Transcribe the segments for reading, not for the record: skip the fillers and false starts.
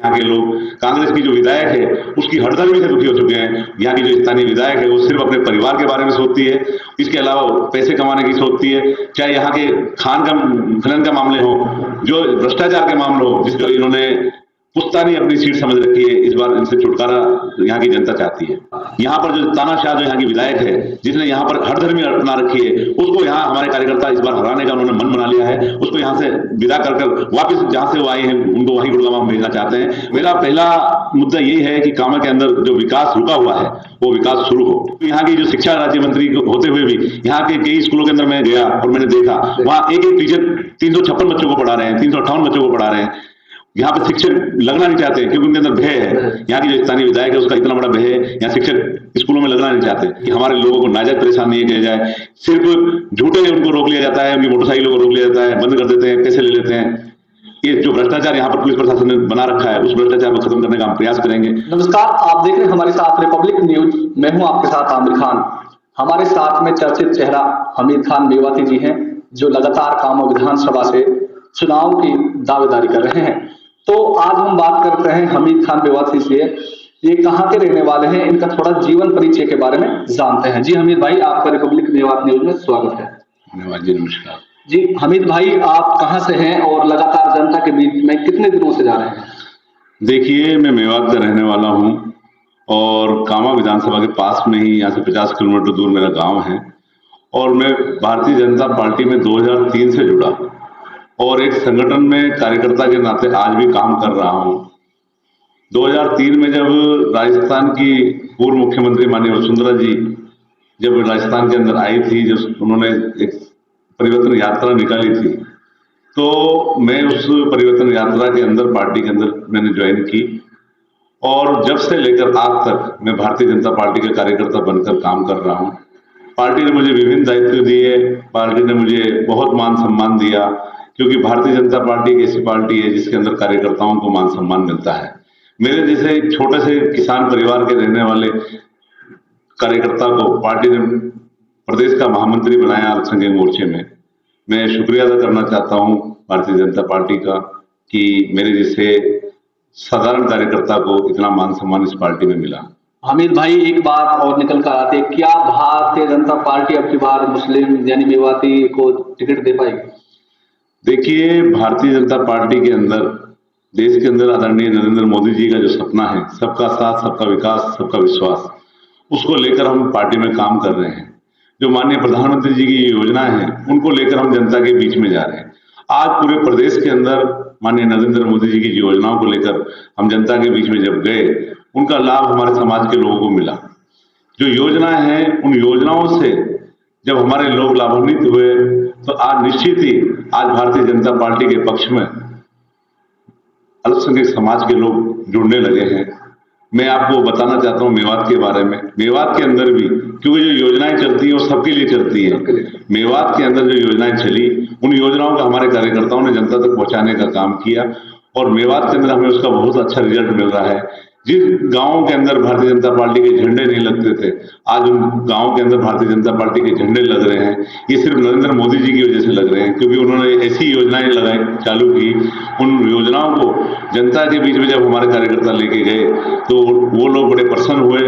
यहाँ के लोग कांग्रेस की जो विधायक है उसकी हड़धर्मी से दुखी हो चुके हैं। यहाँ की जो स्थानीय विधायक है वो सिर्फ अपने परिवार के बारे में सोचती है, इसके अलावा पैसे कमाने की सोचती है। चाहे यहाँ के खान का खनन का मामले हो, जो भ्रष्टाचार के मामले हो, जिसको इन्होंने पुश्तैनी अपनी सीट समझ रखी है, इस बार इनसे छुटकारा यहाँ की जनता चाहती है। यहाँ पर जो तानाशाह जो यहाँ की विधायक है, जिसने यहाँ पर हड़धर्मी अपना रखी है, उसको यहाँ हमारे कार्यकर्ता इस बार हराने का उन्होंने मन बना लिया है। उसको यहाँ से विदा कर वापस जहां से वो आए हैं उनको वहीं गुड़गांव भेजना चाहते हैं। मेरा पहला मुद्दा यही है कि कामा के अंदर जो विकास रुका हुआ है वो विकास शुरू हो। यहाँ की जो शिक्षा राज्य मंत्री होते हुए भी यहाँ के कई स्कूलों के अंदर मैं गया और मैंने देखा वहां एक टीचर 356 बच्चों को पढ़ा रहे हैं, 358 बच्चों को पढ़ा रहे हैं। यहाँ पे शिक्षक लगना नहीं चाहते क्योंकि उनके अंदर भय है। यहाँ की जो स्थानीय विधायक है उसका इतना बड़ा भय है, यहाँ शिक्षक स्कूलों में लगना नहीं चाहते कि हमारे लोगों को नाजायज परेशान नहीं किया जाए। सिर्फ झूठे उनको रोक लिया जाता है, उनकी मोटरसाइकिलों को रोक लिया जाता है, बंद कर देते हैं, पैसे ले लेते हैं। ये जो भ्रष्टाचार यहाँ पर पुलिस प्रशासन ने बना रखा है उस भ्रष्टाचार को खत्म करने का हम प्रयास करेंगे। नमस्कार, आप देख रहे हैं हमारे साथ रिपब्लिक न्यूज। मैं हूं आपके साथ आमिर खान। हमारे साथ में चर्चित चेहरा हमीद खान मेवाती जी हैं, जो लगातार कामा विधानसभा से चुनाव की दावेदारी कर रहे हैं। तो आज हम बात करते हैं हमीद खान मेवाती से। ये कहाँ के रहने वाले हैं, इनका थोड़ा जीवन परिचय के बारे में जानते हैं। जी हमीद भाई, आपका रिपब्लिक न्यूज में स्वागत है। धन्यवाद जी, नमस्कार जी। हमीद भाई, आप कहाँ से हैं और लगातार जनता के बीच में कितने दिनों से जा रहे हैं? देखिए, मैं मेवात का रहने वाला हूँ और कामा विधानसभा के पास में ही, यहाँ से 50 किलोमीटर दूर मेरा गांव है। और मैं भारतीय जनता पार्टी में 2003 से जुड़ा और एक संगठन में कार्यकर्ता के नाते आज भी काम कर रहा हूँ। 2003 में जब राजस्थान की पूर्व मुख्यमंत्री माननीय वसुंधरा जी जब राजस्थान के अंदर आई थी, जब उन्होंने एक परिवर्तन यात्रा निकाली थी, तो मैं उस परिवर्तन यात्रा के अंदर पार्टी के अंदर मैंने ज्वाइन की और जब से लेकर आज तक मैं भारतीय जनता पार्टी का कार्यकर्ता बनकर काम कर रहा हूं। पार्टी ने मुझे विभिन्न दायित्व दिए, पार्टी ने मुझे बहुत मान सम्मान दिया, क्योंकि भारतीय जनता पार्टी एक ऐसी पार्टी है जिसके अंदर कार्यकर्ताओं को मान सम्मान मिलता है। मेरे जैसे एक छोटे से किसान परिवार के रहने वाले कार्यकर्ता को पार्टी ने प्रदेश का महामंत्री बनाया अल्पसंख्यक मोर्चे में। मैं शुक्रिया अदा करना चाहता हूं भारतीय जनता पार्टी का कि मेरे जैसे साधारण कार्यकर्ता को इतना मान सम्मान इस पार्टी में मिला। हमीद भाई, एक बात और निकल कर आती है, क्या भारतीय जनता पार्टी अब की बार मुस्लिम यानी मेवाती को टिकट दे पाएगी? देखिए, भारतीय जनता पार्टी के अंदर, देश के अंदर आदरणीय नरेंद्र मोदी जी का जो सपना है, सबका साथ, सबका विकास, सबका विश्वास, उसको लेकर हम पार्टी में काम कर रहे हैं। जो माननीय प्रधानमंत्री जी की योजनाएं हैं उनको लेकर हम जनता के बीच में जा रहे हैं। आज पूरे प्रदेश के अंदर माननीय नरेंद्र मोदी जी की योजनाओं को लेकर हम जनता के बीच में जब गए, उनका लाभ हमारे समाज के लोगों को मिला। जो योजनाएं हैं उन योजनाओं से जब हमारे लोग लाभान्वित हुए तो आज निश्चित ही आज भारतीय जनता पार्टी के पक्ष में अल्पसंख्यक समाज के लोग जुड़ने लगे हैं। मैं आपको बताना चाहता हूं मेवात के बारे में। मेवात के अंदर भी, क्योंकि जो योजनाएं चलती हैं वो सबके लिए चलती हैं, मेवात के अंदर जो योजनाएं चली उन योजनाओं का हमारे कार्यकर्ताओं ने जनता तक पहुंचाने का काम किया और मेवात के अंदर हमें उसका बहुत अच्छा रिजल्ट मिल रहा है। जिस गांवों के अंदर भारतीय जनता पार्टी के झंडे नहीं लगते थे, आज उन गांवों के अंदर भारतीय जनता पार्टी के झंडे लग रहे हैं। ये सिर्फ नरेंद्र मोदी जी की वजह से लग रहे हैं, क्योंकि उन्होंने ऐसी योजनाएं लगाई, चालू की। उन योजनाओं को जनता के बीच में जब हमारे कार्यकर्ता लेके गए तो वो लोग बड़े प्रसन्न हुए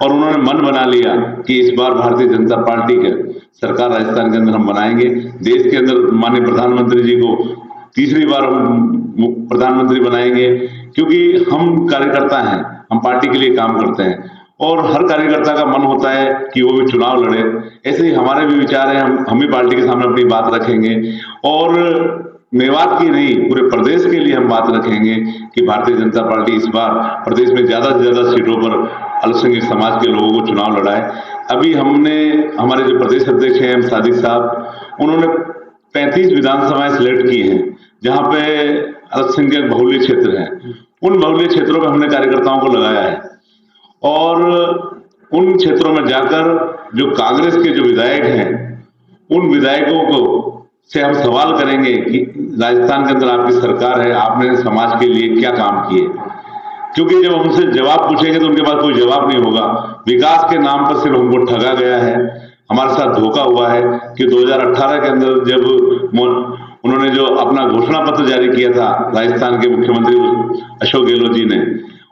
और उन्होंने मन बना लिया कि इस बार भारतीय जनता पार्टी के सरकार राजस्थान के अंदर हम बनाएंगे। देश के अंदर माननीय प्रधानमंत्री जी को तीसरी बार हम प्रधानमंत्री बनाएंगे, क्योंकि हम कार्यकर्ता हैं, हम पार्टी के लिए काम करते हैं और हर कार्यकर्ता का मन होता है कि वो भी चुनाव लड़े। ऐसे ही हमारे भी विचार हैं, हम भी पार्टी के सामने अपनी बात रखेंगे और मेवात की नहीं, पूरे प्रदेश के लिए हम बात रखेंगे कि भारतीय जनता पार्टी इस बार प्रदेश में ज्यादा से ज्यादा सीटों पर अल्पसंख्यक समाज के लोगों को चुनाव लड़ाए। अभी हमने, हमारे जो प्रदेश अध्यक्ष हैं सादिक साहब, उन्होंने 35 विधानसभाएं सिलेक्ट की हैं जहां पे अल्पसंख्यक बहुल्य क्षेत्र हैं। उन बहुल्य क्षेत्रों में हमने कार्यकर्ताओं को लगाया है और उन क्षेत्रों में जाकर जो कांग्रेस के जो विधायक हैं उन विधायकों को से हम सवाल करेंगे कि राजस्थान के अंदर आपकी सरकार है, आपने समाज के लिए क्या काम किए। क्योंकि जब हमसे जवाब पूछेंगे तो उनके पास कोई जवाब नहीं होगा। विकास के नाम पर सिर्फ हमको ठगा गया है, हमारे साथ धोखा हुआ है कि 2018 के अंदर जब उन्होंने जो अपना घोषणा पत्र जारी किया था राजस्थान के मुख्यमंत्री अशोक गहलोत जी ने,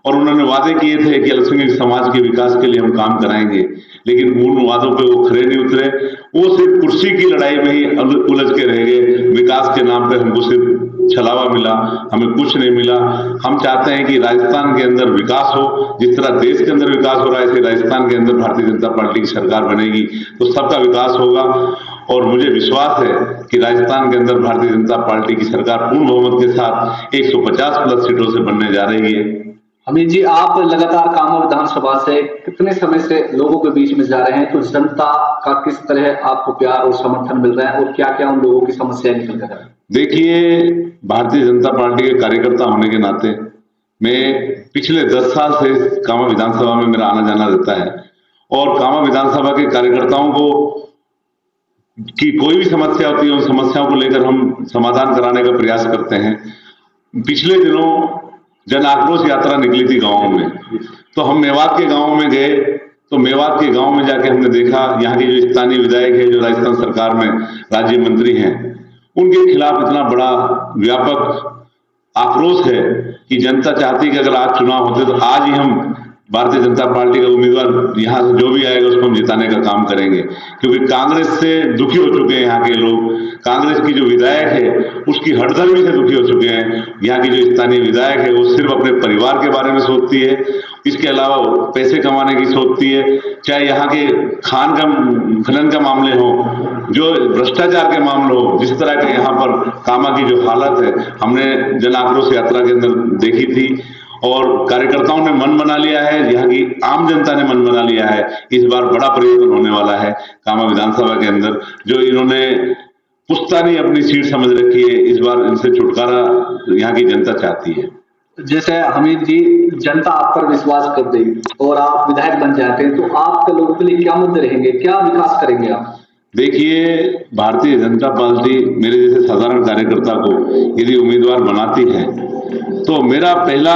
और उन्होंने वादे किए थे कि अल्पसंख्यक समाज के विकास के लिए हम काम कराएंगे, लेकिन उन वादों पे वो खरे नहीं उतरे। वो सिर्फ कुर्सी की लड़ाई में ही उलझ के रह गए। विकास के नाम पे हमको सिर्फ छलावा मिला, हमें कुछ नहीं मिला। हम चाहते हैं कि राजस्थान के अंदर विकास हो, जिस तरह देश के अंदर विकास हो रहा है, ऐसे राजस्थान के अंदर भारतीय जनता पार्टी की सरकार बनेगी तो सबका विकास होगा। और मुझे विश्वास है कि राजस्थान के अंदर भारतीय जनता पार्टी की सरकार पूर्ण बहुमत के साथ 150 प्लस सीटों से बनने जा रही है। हमीद जी, आप लगातार कामा विधानसभा से कितने समय से लोगों के बीच में जा रहे हैं, तो जनता का किस तरह आपको प्यार और समर्थन मिल रहा है और क्या क्या उन लोगों की समस्याएं निकल कर रही है? देखिए, भारतीय जनता पार्टी के कार्यकर्ता होने के नाते मैं पिछले 10 साल से कामा विधानसभा में मेरा आना जाना रहता है, और कामा विधानसभा के कार्यकर्ताओं को की कोई भी समस्या होती है, उन समस्याओं को लेकर हम समाधान कराने का प्रयास करते हैं। पिछले दिनों जन आक्रोश यात्रा निकली थी गांवों में, तो हम मेवात के गांवों में गए, तो मेवात के गांव में जाके हमने देखा यहाँ के जो स्थानीय विधायक है, जो राजस्थान सरकार में राज्य मंत्री हैं, उनके खिलाफ इतना बड़ा व्यापक आक्रोश है कि जनता चाहती है कि अगर आज चुनाव होते तो आज ही हम भारतीय जनता पार्टी का उम्मीदवार यहाँ से जो भी आएगा उसको हम जिताने का काम करेंगे, क्योंकि कांग्रेस से दुखी हो चुके हैं यहाँ के लोग। कांग्रेस की जो विधायक है उसकी हठधर्मी से दुखी हो चुके हैं। यहाँ की जो स्थानीय विधायक है वो सिर्फ अपने परिवार के बारे में सोचती है, इसके अलावा पैसे कमाने की सोचती है। चाहे यहाँ के खान का खनन का मामले हो, जो भ्रष्टाचार के मामले हो, जिस तरह के यहाँ पर कामा की जो हालत है हमने जन आक्रोश यात्रा के अंदर देखी थी, और कार्यकर्ताओं ने मन बना लिया है, यहाँ की आम जनता ने मन बना लिया है। इस बार बड़ा परिवर्तन होने वाला है कामा विधानसभा के अंदर। जो इन्होंने पुश्तैनी अपनी सीट समझ रखी है, इस बार इनसे छुटकारा यहाँ की जनता चाहती है। जैसे हमीद जी, जनता आप पर विश्वास कर देगी और आप विधायक बन जाते हैं, तो आपके लोगों के लिए क्या मुद्दे रहेंगे, क्या विकास करेंगे आप? देखिए, भारतीय जनता पार्टी मेरे जैसे साधारण कार्यकर्ता को यदि उम्मीदवार बनाती है तो मेरा पहला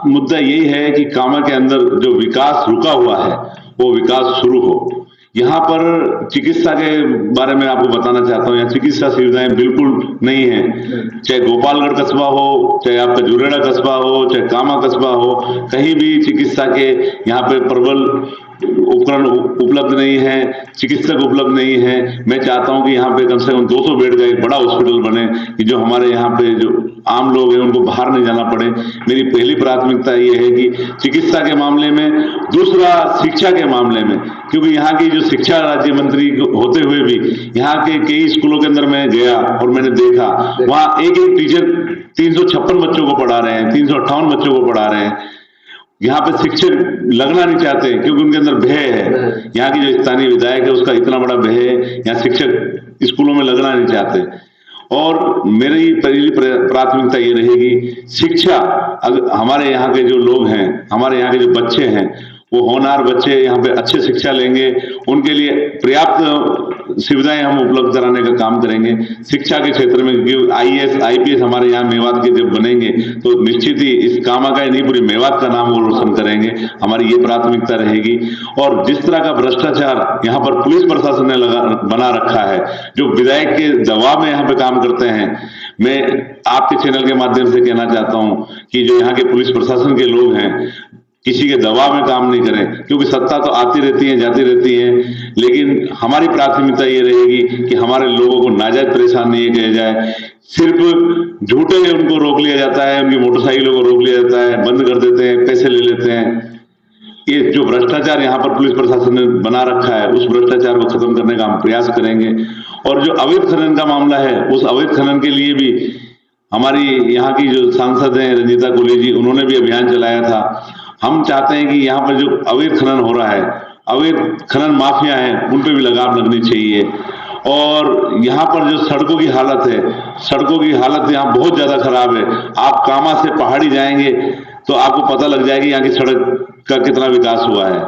मुद्दा यही है कि कामा के अंदर जो विकास रुका हुआ है वो विकास शुरू हो। यहाँ पर चिकित्सा के बारे में आपको बताना चाहता हूँ, यहाँ चिकित्सा सुविधाएं बिल्कुल नहीं है। चाहे गोपालगढ़ कस्बा हो, चाहे आपका जुरेड़ा कस्बा हो, चाहे कामा कस्बा हो, कहीं भी चिकित्सा के यहाँ पे प्रबल उपकरण उपलब्ध नहीं है, चिकित्सक उपलब्ध नहीं है। मैं चाहता हूं कि यहाँ पे कम से कम 200 बेड का एक बड़ा हॉस्पिटल बने कि जो हमारे यहाँ पे जो आम लोग हैं उनको बाहर नहीं जाना पड़े। मेरी पहली प्राथमिकता ये है कि चिकित्सा के मामले में, दूसरा शिक्षा के मामले में, क्योंकि यहाँ की जो शिक्षा राज्य मंत्री होते हुए भी यहाँ के कई स्कूलों के अंदर मैं गया और मैंने देखा वहां एक एक टीचर 356 बच्चों को पढ़ा रहे हैं, 358 बच्चों को पढ़ा रहे हैं। यहाँ पे शिक्षक लगना नहीं चाहते क्योंकि उनके अंदर भय है। यहाँ की जो स्थानीय विधायक है उसका इतना बड़ा भय है, यहाँ शिक्षक स्कूलों में लगना नहीं चाहते। और मेरी पहली प्राथमिकता ये रहेगी शिक्षा। अगर हमारे यहाँ के जो लोग हैं, हमारे यहाँ के जो बच्चे हैं, वो होनहार बच्चे यहाँ पे अच्छे शिक्षा लेंगे, उनके लिए पर्याप्त सुविधाएं हम उपलब्ध कराने का काम करेंगे शिक्षा के क्षेत्र में। क्योंकि IAS IPS हमारे यहाँ मेवात के जब बनेंगे तो निश्चित ही इस कामा का ही नहीं पूरी मेवात का नाम वो रोशन करेंगे। हमारी ये प्राथमिकता रहेगी। और जिस तरह का भ्रष्टाचार यहाँ पर पुलिस प्रशासन ने बना रखा है, जो विधायक के दबाव में यहाँ पे काम करते हैं, मैं आपके चैनल के माध्यम से कहना चाहता हूँ कि जो यहाँ के पुलिस प्रशासन के लोग हैं किसी के दबाव में काम नहीं करें, क्योंकि सत्ता तो आती रहती है जाती रहती है, लेकिन हमारी प्राथमिकता ये रहेगी कि हमारे लोगों को नाजायज परेशान नहीं किया जाए। सिर्फ झूठे उनको रोक लिया जाता है, उनकी मोटरसाइकिलों को रोक लिया जाता है, बंद कर देते हैं, पैसे ले लेते हैं। ये जो भ्रष्टाचार यहाँ पर पुलिस प्रशासन ने बना रखा है, उस भ्रष्टाचार को खत्म करने का हम प्रयास करेंगे। और जो अवैध खनन का मामला है, उस अवैध खनन के लिए भी हमारी यहाँ की जो सांसद हैं रंजीता कोली जी, उन्होंने भी अभियान चलाया था। हम चाहते हैं कि यहाँ पर जो अवैध खनन हो रहा है, अवैध खनन माफिया हैं, उन पर भी लगाम लगनी चाहिए। और यहाँ पर जो सड़कों की हालत है, सड़कों की हालत यहाँ बहुत ज्यादा खराब है। आप कामा से पहाड़ी जाएंगे तो आपको पता लग जाएगा यहाँ की सड़क का कितना विकास हुआ है।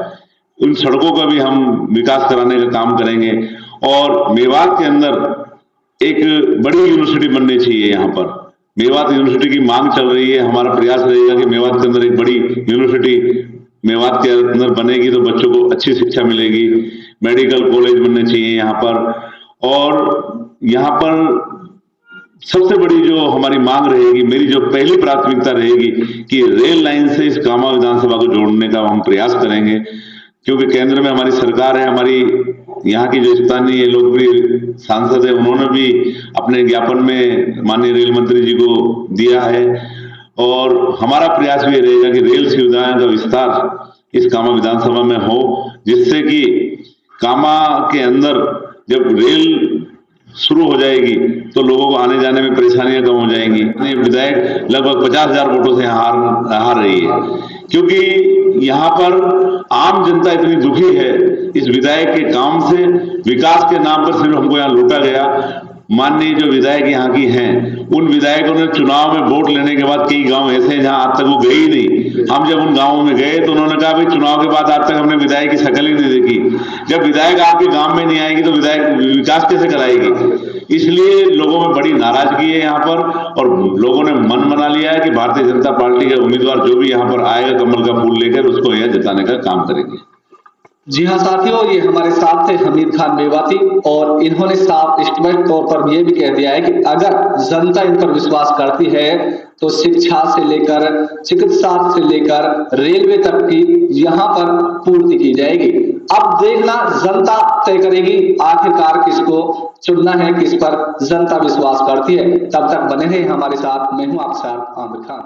उन सड़कों का भी हम विकास कराने का काम करेंगे। और मेवात के अंदर एक बड़ी यूनिवर्सिटी बननी चाहिए। यहाँ पर मेवात यूनिवर्सिटी की मांग चल रही है। हमारा प्रयास रहेगा कि मेवात के अंदर एक बड़ी यूनिवर्सिटी मेवात के अंदर बनेगी तो बच्चों को अच्छी शिक्षा मिलेगी। मेडिकल कॉलेज बनने चाहिए यहाँ पर। और यहाँ पर सबसे बड़ी जो हमारी मांग रहेगी, मेरी जो पहली प्राथमिकता रहेगी कि रेल लाइन से इस कामा विधानसभा को जोड़ने का हम प्रयास करेंगे, क्योंकि केंद्र में हमारी सरकार है। हमारी यहाँ की जो स्थानीय लोकप्रिय सांसद है, उन्होंने भी अपने ज्ञापन में माननीय रेल मंत्री जी को दिया है, और हमारा प्रयास भी रहेगा कि रेल सुविधाओं का विस्तार इस कामा विधानसभा में हो, जिससे कि कामा के अंदर जब रेल शुरू हो जाएगी तो लोगों को आने जाने में परेशानियां कम हो जाएंगी। विधायक लगभग 50,000 वोटों से हार रही है, क्योंकि यहाँ पर आम जनता इतनी दुखी है इस विधायक के काम से। विकास के नाम पर सिर्फ हमको यहाँ लूटा गया। माननीय जो विधायक यहाँ की हैं, उन विधायकों ने चुनाव में वोट लेने के बाद कई गांव ऐसे हैं जहां आज तक वो गए ही नहीं। हम जब उन गांवों में गए तो उन्होंने कहा भाई चुनाव के बाद आज तक हमने विधायक की शक्ल ही नहीं देखी। जब विधायक आपके गांव में नहीं आएगी तो विधायक विकास कैसे कराएगी? इसलिए लोगों में बड़ी नाराजगी है यहाँ पर, और लोगों ने मन बना लिया है कि भारतीय जनता पार्टी के उम्मीदवार जो भी यहाँ पर आएगा कमल का फूल लेकर, उसको यहाँ जिताने का काम करेंगे। जी हाँ साथियों, ये हमारे साथ थे हमीद खान मेवाती, और इन्होंने साफ स्पष्ट तौर पर यह भी कह दिया है कि अगर जनता इन पर विश्वास करती है तो शिक्षा से लेकर चिकित्सा से लेकर रेलवे तक की यहाँ पर पूर्ति की जाएगी। अब देखना जनता तय करेगी आखिरकार किसको चुनना है, किस पर जनता विश्वास करती है। तब तक बने रहे हमारे साथ। मैं हूं आपके साथ आमिर खान।